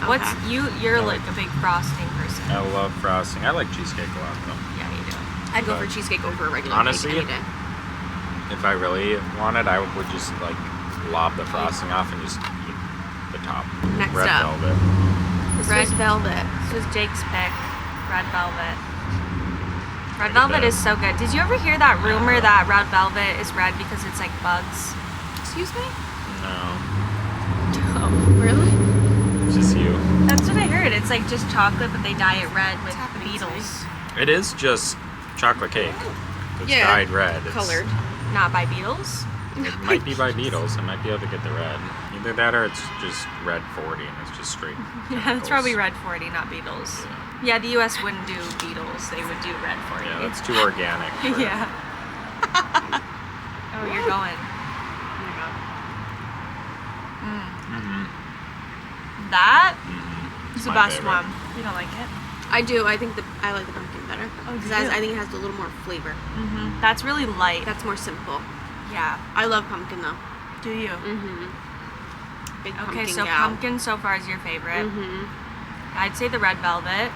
[SPEAKER 3] What's you're like a big frosting person.
[SPEAKER 1] I love frosting. I like cheesecake a lot though.
[SPEAKER 3] Yeah, you do.
[SPEAKER 2] I'd go for cheesecake over a regular
[SPEAKER 1] Honestly,
[SPEAKER 2] cake any day.
[SPEAKER 1] If I really wanted, I would just like lob the frosting off and just eat the top.
[SPEAKER 2] Next
[SPEAKER 1] Red
[SPEAKER 2] up.
[SPEAKER 1] velvet.
[SPEAKER 2] Red velvet.
[SPEAKER 3] This was Jake's pick. Red velvet. Red
[SPEAKER 1] Pretty
[SPEAKER 3] velvet
[SPEAKER 1] good.
[SPEAKER 3] is so good. Did you ever hear that rumor that red velvet is red because it's like bugs?
[SPEAKER 2] Excuse me?
[SPEAKER 1] No,
[SPEAKER 2] Really?
[SPEAKER 1] it's just you.
[SPEAKER 3] That's what I heard. It's like just chocolate, but they dye it red with
[SPEAKER 2] happening to
[SPEAKER 3] beetles.
[SPEAKER 1] It is just chocolate cake. It's
[SPEAKER 2] Yeah,
[SPEAKER 1] dyed red. It's,
[SPEAKER 2] Colored.
[SPEAKER 3] Not by beetles.
[SPEAKER 1] It might be by beetles. I might be able to get the red. You Either that or it's just red 40 and it's just straight.
[SPEAKER 3] Yeah, it's probably red 40, not Beatles. Yeah, the US wouldn't do Beatles. They would do red 40.
[SPEAKER 1] Yeah, that's too organic.
[SPEAKER 3] Yeah. Oh, you're going. That is the best one. You don't like it?
[SPEAKER 2] I do. I think I like the pumpkin better.
[SPEAKER 3] Oh,
[SPEAKER 2] because
[SPEAKER 3] you do?
[SPEAKER 2] I think it has a little more flavor.
[SPEAKER 3] That's really light.
[SPEAKER 2] That's more simple.
[SPEAKER 3] Yeah.
[SPEAKER 2] I love pumpkin though.
[SPEAKER 3] Do you?
[SPEAKER 2] Big
[SPEAKER 3] Okay,
[SPEAKER 2] pumpkin
[SPEAKER 3] so
[SPEAKER 2] gal.
[SPEAKER 3] pumpkin so far is your favorite. I'd say the red velvet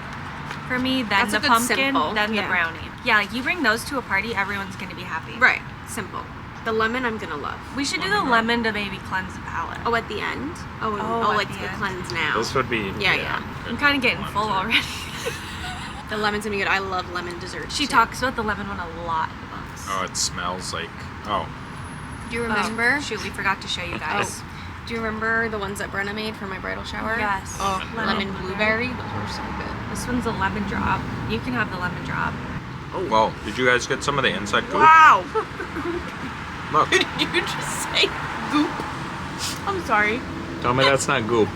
[SPEAKER 3] for me, then
[SPEAKER 2] That's a
[SPEAKER 3] the
[SPEAKER 2] good
[SPEAKER 3] pumpkin,
[SPEAKER 2] simple.
[SPEAKER 3] then the
[SPEAKER 2] Yeah.
[SPEAKER 3] brownie. Yeah, like you bring those to a party, everyone's gonna be happy.
[SPEAKER 2] Right. Simple. The lemon I'm gonna love.
[SPEAKER 3] We should do the lemon to maybe cleanse the palate.
[SPEAKER 2] Oh, at the end? Oh,
[SPEAKER 3] at
[SPEAKER 2] like
[SPEAKER 3] the
[SPEAKER 2] the
[SPEAKER 3] end.
[SPEAKER 2] cleanse now.
[SPEAKER 1] This would be.
[SPEAKER 2] Yeah.
[SPEAKER 3] I'm kind of getting full already.
[SPEAKER 2] The lemon's gonna be good. I love lemon desserts.
[SPEAKER 3] She
[SPEAKER 2] too.
[SPEAKER 3] talks about the lemon one a lot in the books.
[SPEAKER 1] Oh, it smells like. Oh.
[SPEAKER 2] Do you remember?
[SPEAKER 3] Oh, shoot, we forgot to show you guys.
[SPEAKER 2] Do you remember the ones that Brenna made for my bridal shower?
[SPEAKER 3] Yes.
[SPEAKER 2] Oh,
[SPEAKER 3] Lemon
[SPEAKER 2] lemon blueberry. Those were so good.
[SPEAKER 3] This one's a lemon drop. You can have the lemon drop.
[SPEAKER 1] Well, did you guys get some of the inside goop?
[SPEAKER 3] Wow!
[SPEAKER 1] Look.
[SPEAKER 2] Did you just say goop?
[SPEAKER 3] I'm sorry.
[SPEAKER 1] Tell me that's not goop.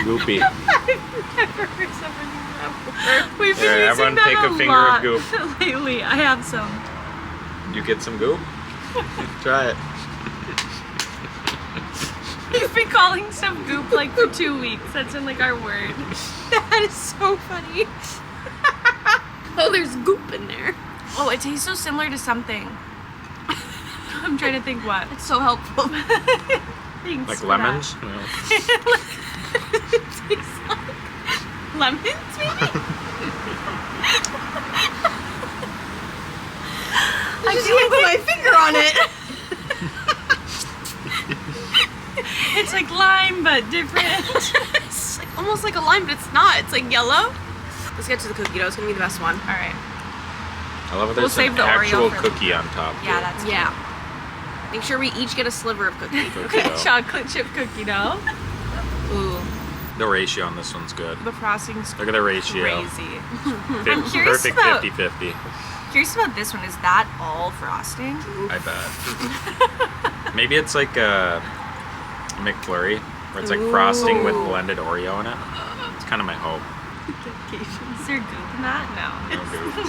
[SPEAKER 1] Goopy.
[SPEAKER 3] Never heard someone use that word. We've been
[SPEAKER 1] Here,
[SPEAKER 3] using
[SPEAKER 1] everyone
[SPEAKER 3] that
[SPEAKER 1] take a finger of
[SPEAKER 3] lot
[SPEAKER 1] goop.
[SPEAKER 3] lately. I have some.
[SPEAKER 1] You get some goop? Try it.
[SPEAKER 3] We've been calling stuff goop like for 2 weeks. That's in like our word.
[SPEAKER 2] That is so funny. Oh, there's goop in there.
[SPEAKER 3] Oh, it tastes so similar to something. I'm trying to think what.
[SPEAKER 2] It's so helpful.
[SPEAKER 3] Thanks
[SPEAKER 1] Like
[SPEAKER 3] for
[SPEAKER 1] lemons? No.
[SPEAKER 2] It tastes like lemons, maybe? I just can't put my finger on it.
[SPEAKER 3] It's like lime, but different.
[SPEAKER 2] It's like, almost like a lime, but it's not. It's like yellow. Let's get to the cookie dough. It's gonna be the best one.
[SPEAKER 3] All right.
[SPEAKER 1] I love it.
[SPEAKER 3] We'll
[SPEAKER 1] There's
[SPEAKER 3] save
[SPEAKER 1] an
[SPEAKER 3] the Oreo
[SPEAKER 1] actual
[SPEAKER 3] for
[SPEAKER 1] cookie on top.
[SPEAKER 3] Yeah,
[SPEAKER 1] too.
[SPEAKER 3] that's
[SPEAKER 2] Yeah. Make sure we each get a sliver of cookie.
[SPEAKER 1] Cookie dough.
[SPEAKER 3] chocolate chip cookie dough. Ooh,
[SPEAKER 1] The ratio on this one's good.
[SPEAKER 3] the frosting's
[SPEAKER 1] Look at the ratio.
[SPEAKER 3] crazy. I'm curious
[SPEAKER 1] Perfect
[SPEAKER 3] about
[SPEAKER 1] 50-50.
[SPEAKER 3] curious about this one. Is that all frosting?
[SPEAKER 1] I bet. Maybe it's like a McFlurry, where it's like frosting with blended Oreo in it. It's kind of my hope.
[SPEAKER 3] Is there goop in that? No.
[SPEAKER 1] No goop.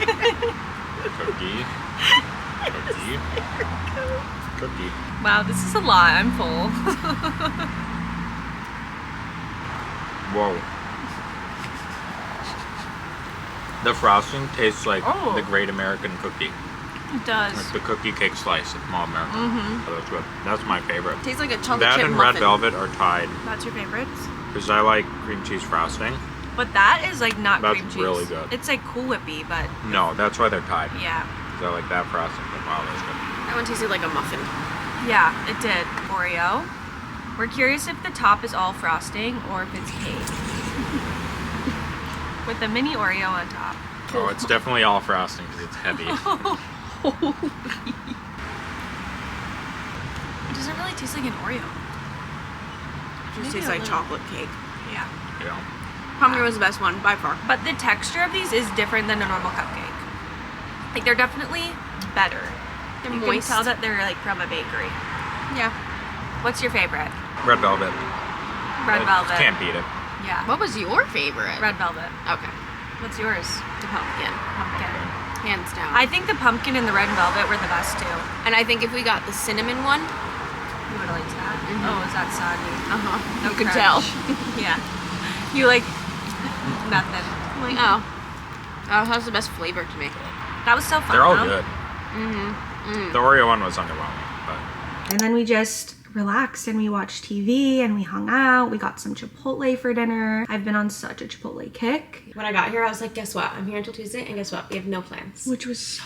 [SPEAKER 1] Cookie. Cookie.
[SPEAKER 3] Wow, this is a lot. I'm full.
[SPEAKER 1] Whoa. The frosting tastes like
[SPEAKER 3] Oh.
[SPEAKER 1] the Great American Cookie.
[SPEAKER 3] It does.
[SPEAKER 1] Like the cookie cake slice at Mall America. Oh, that's good. That's my favorite.
[SPEAKER 2] Tastes like a chocolate
[SPEAKER 1] That
[SPEAKER 2] chip
[SPEAKER 1] and
[SPEAKER 2] muffin.
[SPEAKER 1] red velvet are tied
[SPEAKER 3] That's your favorites?
[SPEAKER 1] because I like cream cheese frosting.
[SPEAKER 3] But that is like not
[SPEAKER 1] That's
[SPEAKER 3] cream cheese.
[SPEAKER 1] really good.
[SPEAKER 3] It's like Cool Whippy, but
[SPEAKER 1] No, that's why they're tied.
[SPEAKER 3] yeah.
[SPEAKER 1] Because I like that frosting. But wow, that's good.
[SPEAKER 2] That one tasted like a muffin.
[SPEAKER 3] Yeah, it did. Oreo. We're curious if the top is all frosting or if it's cake. With the mini Oreo on top.
[SPEAKER 1] Oh, it's definitely all frosting because it's heavy.
[SPEAKER 3] It doesn't really taste like an Oreo.
[SPEAKER 2] It just
[SPEAKER 3] Maybe
[SPEAKER 2] tastes
[SPEAKER 3] a
[SPEAKER 2] like
[SPEAKER 3] little.
[SPEAKER 2] chocolate cake.
[SPEAKER 3] Yeah.
[SPEAKER 1] Yeah.
[SPEAKER 2] Pumpkin was the best one, by far.
[SPEAKER 3] But the texture of these is different than a normal cupcake. Like they're definitely better.
[SPEAKER 2] They're
[SPEAKER 3] You
[SPEAKER 2] moist.
[SPEAKER 3] can tell that they're like from a bakery.
[SPEAKER 2] Yeah.
[SPEAKER 3] What's your favorite?
[SPEAKER 1] Red velvet.
[SPEAKER 3] Red velvet.
[SPEAKER 1] Can't beat it.
[SPEAKER 3] Yeah.
[SPEAKER 2] What was your favorite?
[SPEAKER 3] Red velvet.
[SPEAKER 2] Okay.
[SPEAKER 3] What's yours?
[SPEAKER 2] The pumpkin.
[SPEAKER 3] Pumpkin.
[SPEAKER 2] Hands down.
[SPEAKER 3] I think the pumpkin and the red velvet were the best too.
[SPEAKER 2] And I think if we got the cinnamon one,
[SPEAKER 3] You would have liked that. Oh, is that soggy?
[SPEAKER 2] you
[SPEAKER 3] No
[SPEAKER 2] could
[SPEAKER 3] crunch.
[SPEAKER 2] tell.
[SPEAKER 3] Yeah. You like nothing.
[SPEAKER 2] I'm like, oh. Oh, that's the best flavor to me.
[SPEAKER 3] That was so fun.
[SPEAKER 1] They're all
[SPEAKER 3] though.
[SPEAKER 1] good. The Oreo one was underwhelming, but
[SPEAKER 3] And then we just relaxed and we watched TV and we hung out. We got some Chipotle for dinner. I've been on such a Chipotle kick,
[SPEAKER 2] When I got here, I was like, guess what? I'm here until Tuesday, and guess what? We have no plans.
[SPEAKER 3] which was so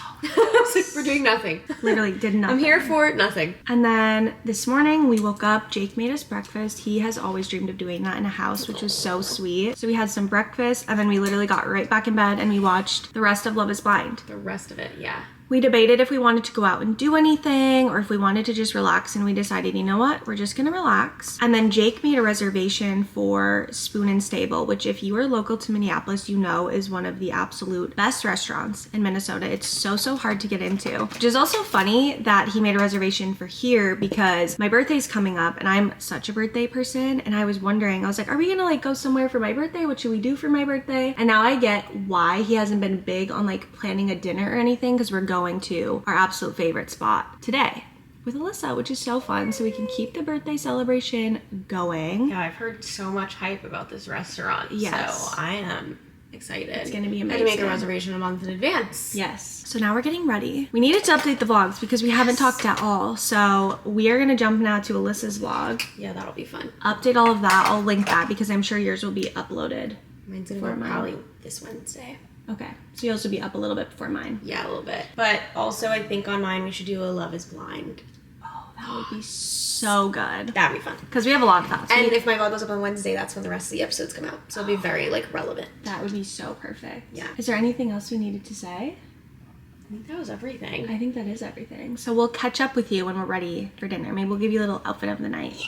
[SPEAKER 2] We're doing nothing.
[SPEAKER 3] literally did nothing.
[SPEAKER 2] I'm here for nothing.
[SPEAKER 3] And then this morning we woke up, Jake made us breakfast. He has always dreamed of doing that in a house, which was so sweet. So we had some breakfast and then we literally got right back in bed and we watched the rest of Love is Blind.
[SPEAKER 2] The rest of it, yeah.
[SPEAKER 3] We debated if we wanted to go out and do anything or if we wanted to just relax, and we decided, you know what, we're just gonna relax. And then Jake made a reservation for Spoon and Stable, which if you are local to Minneapolis, you know is one of the absolute best restaurants in Minnesota. It's so hard to get into, which is also funny that he made a reservation for here because my birthday's coming up and I'm such a birthday person, and I was wondering, I was like, are we gonna like go somewhere for my birthday? What should we do for my birthday? And now I get why he hasn't been big on like planning a dinner or anything, because we're going to our absolute favorite spot today with Allisa, which is so fun, so we can keep the birthday celebration going.
[SPEAKER 2] Yeah, I've heard so much hype about this restaurant.
[SPEAKER 3] Yes.
[SPEAKER 2] So I am excited.
[SPEAKER 3] It's gonna be
[SPEAKER 2] I had
[SPEAKER 3] amazing.
[SPEAKER 2] to make a reservation a month in advance.
[SPEAKER 3] Yes. So now we're getting ready. We needed to update the vlogs because we haven't talked at all. So we are gonna jump now to Alyssa's vlog.
[SPEAKER 2] Yeah, that'll be fun.
[SPEAKER 3] Update all of that. I'll link that because I'm sure yours will be uploaded.
[SPEAKER 2] Mine's gonna
[SPEAKER 3] For
[SPEAKER 2] go
[SPEAKER 3] mine.
[SPEAKER 2] probably this Wednesday.
[SPEAKER 3] Okay. So yours will be up a little bit before mine.
[SPEAKER 2] Yeah, a little bit. But also I think on mine we should do a Love is Blind.
[SPEAKER 3] Oh, that would be so good.
[SPEAKER 2] That'd be fun.
[SPEAKER 3] Because we have a lot of thoughts.
[SPEAKER 2] And if my vlog goes up on Wednesday, that's when the rest of the episodes come out. So it'll be very like relevant.
[SPEAKER 3] That would be so perfect.
[SPEAKER 2] Yeah.
[SPEAKER 3] Is there anything else we needed to say?
[SPEAKER 2] I think that was everything.
[SPEAKER 3] I think that is everything. So we'll catch up with you when we're ready for dinner. Maybe we'll give you a little outfit of the night.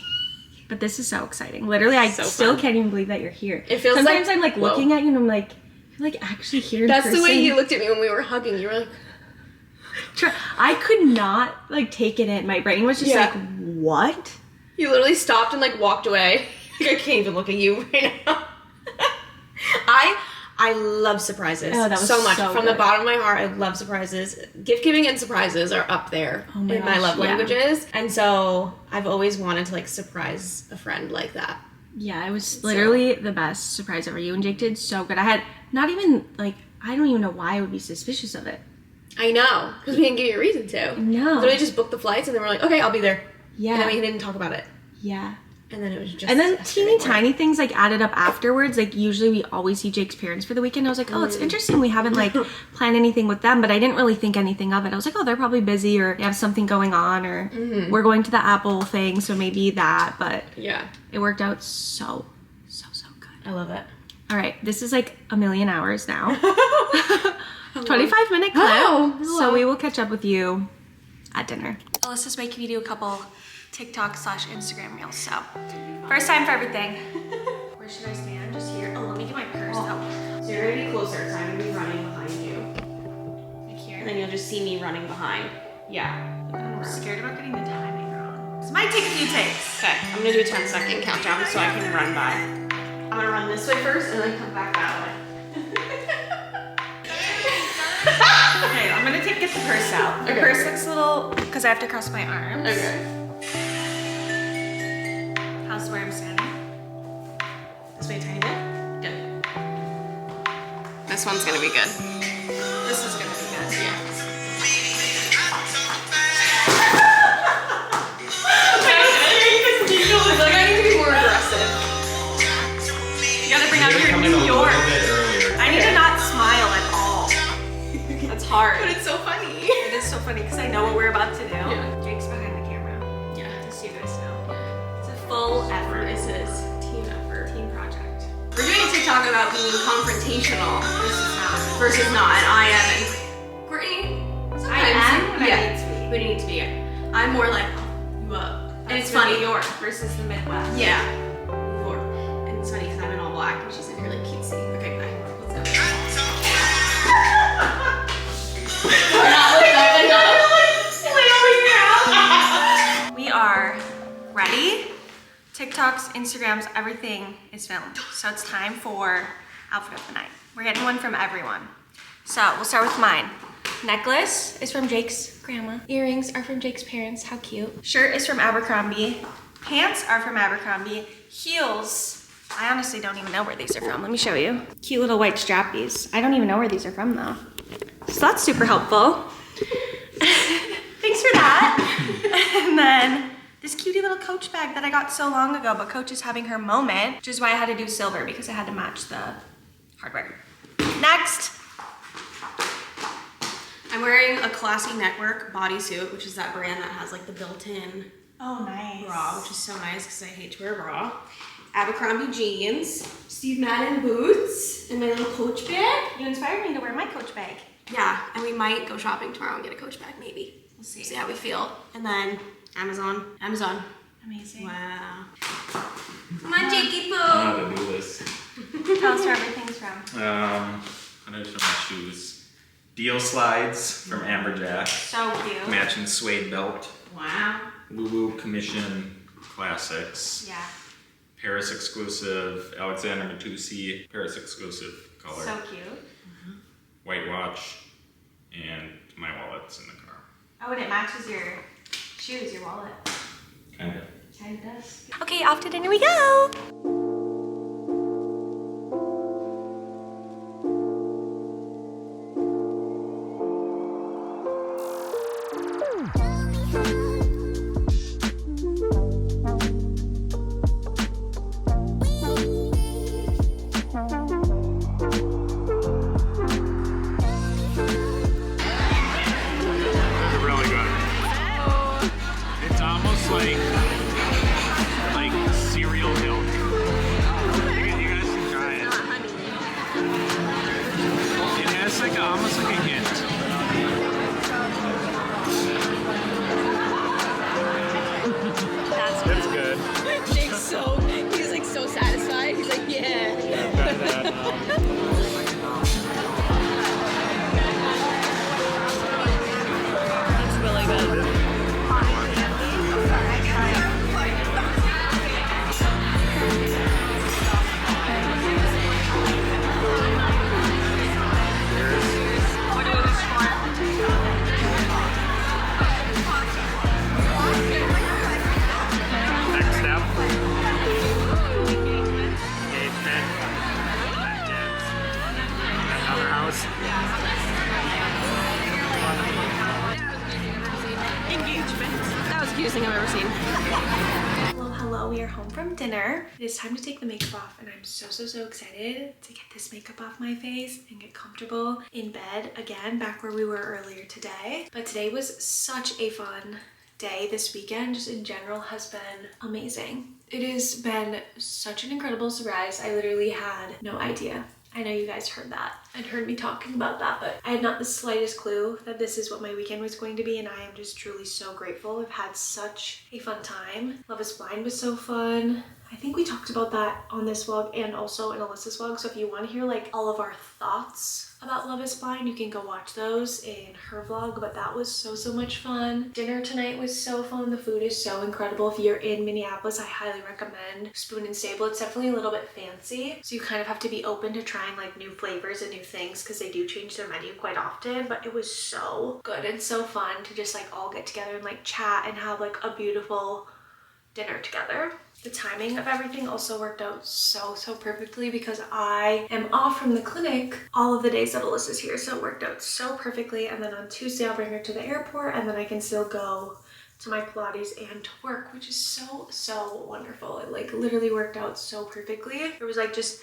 [SPEAKER 3] But this is so exciting. Literally, I
[SPEAKER 2] So
[SPEAKER 3] still
[SPEAKER 2] fun.
[SPEAKER 3] can't even believe that you're here.
[SPEAKER 2] It feels
[SPEAKER 3] Sometimes
[SPEAKER 2] like-
[SPEAKER 3] I'm like
[SPEAKER 2] whoa.
[SPEAKER 3] looking at you and I'm like, you're like actually here in
[SPEAKER 2] That's
[SPEAKER 3] person.
[SPEAKER 2] the way you looked at me when we were hugging. You were like,
[SPEAKER 3] I could not like take it in. My brain was just
[SPEAKER 2] Yeah.
[SPEAKER 3] like, what?
[SPEAKER 2] you literally stopped and like walked away. Like, I can't even look at you right now. I love surprises.
[SPEAKER 3] Oh, that was
[SPEAKER 2] so much.
[SPEAKER 3] so
[SPEAKER 2] From the
[SPEAKER 3] good.
[SPEAKER 2] bottom of my heart, I love surprises. Gift giving and surprises are up there
[SPEAKER 3] Oh my
[SPEAKER 2] in my
[SPEAKER 3] gosh,
[SPEAKER 2] love
[SPEAKER 3] yeah.
[SPEAKER 2] languages. And so I've always wanted to like surprise a friend like that.
[SPEAKER 3] Yeah, it was literally the best surprise ever. You and Jake did so good. I had not even like, I don't even know why I would be suspicious of it.
[SPEAKER 2] I know, because we didn't give you a reason to.
[SPEAKER 3] No.
[SPEAKER 2] Literally just booked the flights and then we're like, okay, I'll be there.
[SPEAKER 3] Yeah.
[SPEAKER 2] And then we didn't talk about it.
[SPEAKER 3] Yeah.
[SPEAKER 2] And then it was just.
[SPEAKER 3] And then
[SPEAKER 2] yesterday
[SPEAKER 3] teeny
[SPEAKER 2] morning.
[SPEAKER 3] tiny things like added up afterwards. Like usually we always see Jake's parents for the weekend. I was like, oh, it's interesting. We haven't like planned anything with them, but I didn't really think anything of it. I was like, oh, they're probably busy or they have something going on or we're going to the Apple thing. So maybe that, but
[SPEAKER 2] Yeah.
[SPEAKER 3] it worked out so good.
[SPEAKER 2] I love it.
[SPEAKER 3] All right. This is like a million hours now. 25-minute clip.
[SPEAKER 2] Oh,
[SPEAKER 3] So we will catch up with you at dinner. Alyssa's making me do a couple TikTok/Instagram reels. So first time for everything. Where should I stand? Just here? Oh, let me get my purse. Oh.
[SPEAKER 2] So you're gonna be closer, so I'm gonna be running behind you.
[SPEAKER 3] Like here.
[SPEAKER 2] And then you'll just see me running behind. Yeah.
[SPEAKER 3] I'm scared about getting the timing wrong. This might take a few takes.
[SPEAKER 2] Okay, I'm gonna do a 10-second countdown so I can run by. I'm gonna run this way first and then come back that way.
[SPEAKER 3] Okay, I'm gonna get the purse out. The
[SPEAKER 2] Okay.
[SPEAKER 3] purse looks a little, because I have to cross my arms.
[SPEAKER 2] Okay.
[SPEAKER 3] How's where I'm standing?
[SPEAKER 2] This way a tiny bit? Good. This one's gonna be good.
[SPEAKER 3] This is gonna be good.
[SPEAKER 2] Yeah. I feel like I need to be more aggressive.
[SPEAKER 3] You gotta bring out your New York. I need to not smile at all. That's hard.
[SPEAKER 2] But it's so funny.
[SPEAKER 3] It is so funny because I know what we're about to do.
[SPEAKER 2] Yeah.
[SPEAKER 3] Jake's behind the camera.
[SPEAKER 2] Yeah.
[SPEAKER 3] Just so you guys know. It's a full effort.
[SPEAKER 2] This is team effort.
[SPEAKER 3] Team project.
[SPEAKER 2] We're doing a TikTok about being confrontational versus not, and I am. And Courtney,
[SPEAKER 3] I am when I
[SPEAKER 2] yeah,
[SPEAKER 3] need to be.
[SPEAKER 2] when you need to be. I'm more like, you up. And it's funny.
[SPEAKER 3] New York versus the Midwest.
[SPEAKER 2] Yeah. Or, and it's funny because I'm in all black and she's in here like cutesy. Okay, bye. Let's go. We're not looking up enough.
[SPEAKER 3] We are ready. TikToks, Instagrams, everything is filmed. So it's time for outfit of the night. We're getting one from everyone. So we'll start with mine. Necklace is from Jake's grandma. Earrings are from Jake's parents. How cute. Shirt is from Abercrombie. Pants are from Abercrombie. Heels, I honestly don't even know where these are from. Let me show you. Cute little white strappies. I don't even know where these are from though. So that's super helpful. Thanks for that. And then this cutie little Coach bag that I got so long ago, but Coach is having her moment, which is why I had to do silver because I had to match the hardware. Next.
[SPEAKER 2] I'm wearing a classy network bodysuit, which is that brand that has like the built-in
[SPEAKER 3] Oh, nice.
[SPEAKER 2] bra, which is so nice because I hate to wear a bra. Abercrombie jeans, Steve Madden boots, and my little Coach bag.
[SPEAKER 3] You inspired me to wear my Coach bag.
[SPEAKER 2] Yeah, and we might go shopping tomorrow and get a Coach bag, maybe.
[SPEAKER 3] We'll see.
[SPEAKER 2] See how we feel. And then Amazon.
[SPEAKER 3] Amazing.
[SPEAKER 2] Wow. Come on, Jakey Poo.
[SPEAKER 1] I don't know how to do this.
[SPEAKER 3] Tell us where everything's from.
[SPEAKER 1] I know some shoes. Deal slides from Amberjack.
[SPEAKER 3] So cute.
[SPEAKER 1] Matching suede belt.
[SPEAKER 3] Wow.
[SPEAKER 1] Woo Commission Classics.
[SPEAKER 3] Yeah.
[SPEAKER 1] Paris exclusive. Alexander Matusi. Paris exclusive color.
[SPEAKER 3] So cute.
[SPEAKER 1] White watch. And my wallet's in the car.
[SPEAKER 3] Oh, and it matches your shoes, your wallet.
[SPEAKER 1] Kind of.
[SPEAKER 3] Kind of does.
[SPEAKER 2] Okay, off to dinner we go.
[SPEAKER 1] Really good. It's almost like cereal milk. You guys can try it. It has like almost like a hint. That's good.
[SPEAKER 2] He's like so satisfied. He's like, yeah. That's really good.
[SPEAKER 1] Next step. Engagement. Another house.
[SPEAKER 2] Engagement. That was the cutest thing I've ever seen.
[SPEAKER 3] Hello, we are home from dinner. It is time to take the makeup off, and I'm so excited to get this makeup off my face and get comfortable in bed again, back where we were earlier today. But today was such a fun day. This weekend just in general has been amazing. It has been such an incredible surprise. I literally had no idea. I know you guys heard that and heard me talking about that, but I had not the slightest clue that this is what my weekend was going to be, and I am just truly so grateful. I've had such a fun time. Love is Blind was so fun. I think we talked about that on this vlog and also in Alyssa's vlog, so if you want to hear like all of our thoughts about Love is Blind, you can go watch those in her vlog, but that was so much fun. Dinner tonight was so fun. The food is so incredible. If you're in Minneapolis, I highly recommend Spoon and Stable. It's definitely a little bit fancy, so you kind of have to be open to trying like new flavors and new things because they do change their menu quite often, but it was so good and so fun to just like all get together and like chat and have like a beautiful dinner together. The timing of everything also worked out so perfectly because I am off from the clinic all of the days that Alyssa's here, so it worked out so perfectly. And then on Tuesday I'll bring her to the airport, and then I can still go to my Pilates and to work, which is so wonderful. It like literally worked out so perfectly. There was like just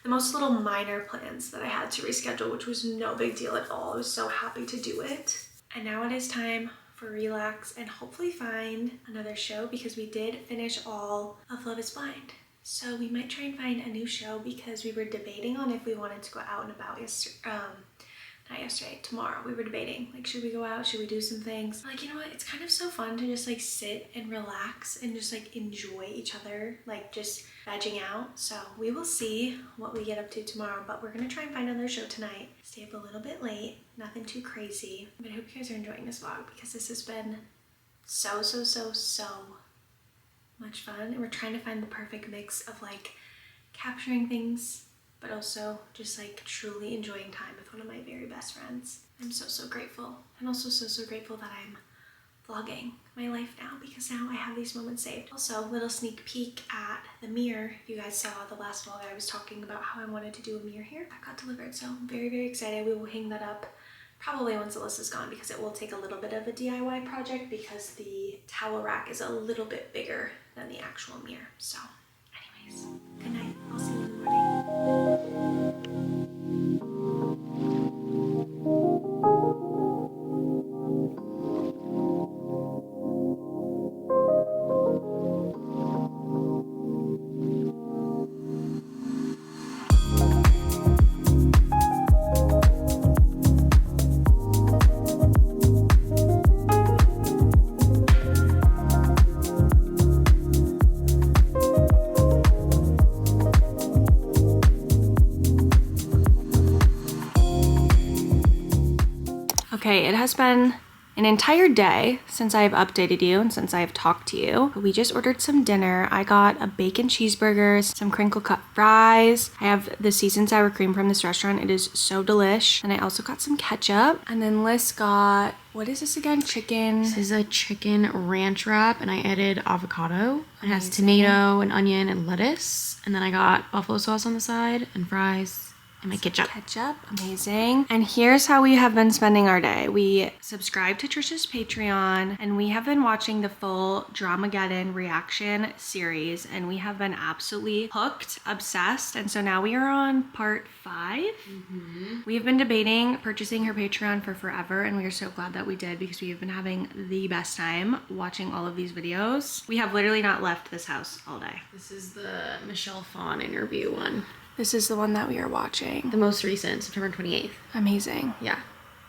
[SPEAKER 3] the most little minor plans that I had to reschedule, which was no big deal at all. I was so happy to do it. And now it is time for relax and hopefully find another show, because we did finish all of Love is Blind. So we might try and find a new show, because we were debating on if we wanted to go out and about tomorrow. We were debating, like, should we go out? Should we do some things? Like, you know what? It's kind of so fun to just like sit and relax and just like enjoy each other, like just vegging out. So we will see what we get up to tomorrow, but we're gonna try and find another show tonight. Stay up a little bit late, nothing too crazy. But I hope you guys are enjoying this vlog, because this has been so much fun. And we're trying to find the perfect mix of like capturing things, but also just like truly enjoying time with one of my very best friends. I'm so grateful. And also so grateful that I'm vlogging my life now, because now I have these moments saved. Also, little sneak peek at the mirror. If you guys saw the last vlog, I was talking about how I wanted to do a mirror here. That got delivered, so I'm very excited. We will hang that up probably once Alyssa's gone, because it will take a little bit of a DIY project, because the towel rack is a little bit bigger than the actual mirror. So anyways, good night. I'll see you in the morning. Okay, it has been an entire day since I've updated you and since I've talked to you. We just ordered some dinner. I got a bacon cheeseburger, some crinkle cut fries. I have the seasoned sour cream from this restaurant. It is so delish. And I also got some ketchup. And then Liz got, what is this again? Chicken.
[SPEAKER 2] This is a chicken ranch wrap, and I added avocado. It has tomato and onion and lettuce. And then I got buffalo sauce on the side and fries. And my ketchup.
[SPEAKER 3] Amazing. And here's how we have been spending our day. We subscribed to Trisha's Patreon and we have been watching the full Dramageddon reaction series, and we have been absolutely hooked, obsessed. And so now we are on part 5. We have been debating purchasing her Patreon for forever, and we are so glad that we did because we have been having the best time watching all of these videos. We have literally not left this house all day.
[SPEAKER 2] This is the Michelle Phan interview one.
[SPEAKER 3] This is the one that we are watching.
[SPEAKER 2] The most recent, September 28th.
[SPEAKER 3] Amazing.
[SPEAKER 2] Yeah.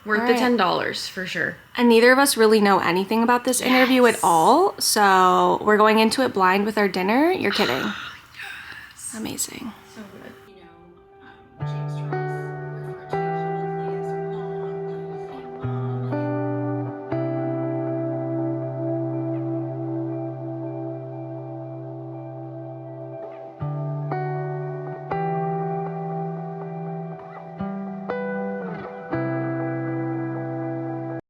[SPEAKER 2] Worth the $10 for sure.
[SPEAKER 3] And neither of us really know anything about this interview at all. So we're going into it blind with our dinner. You're kidding. Amazing.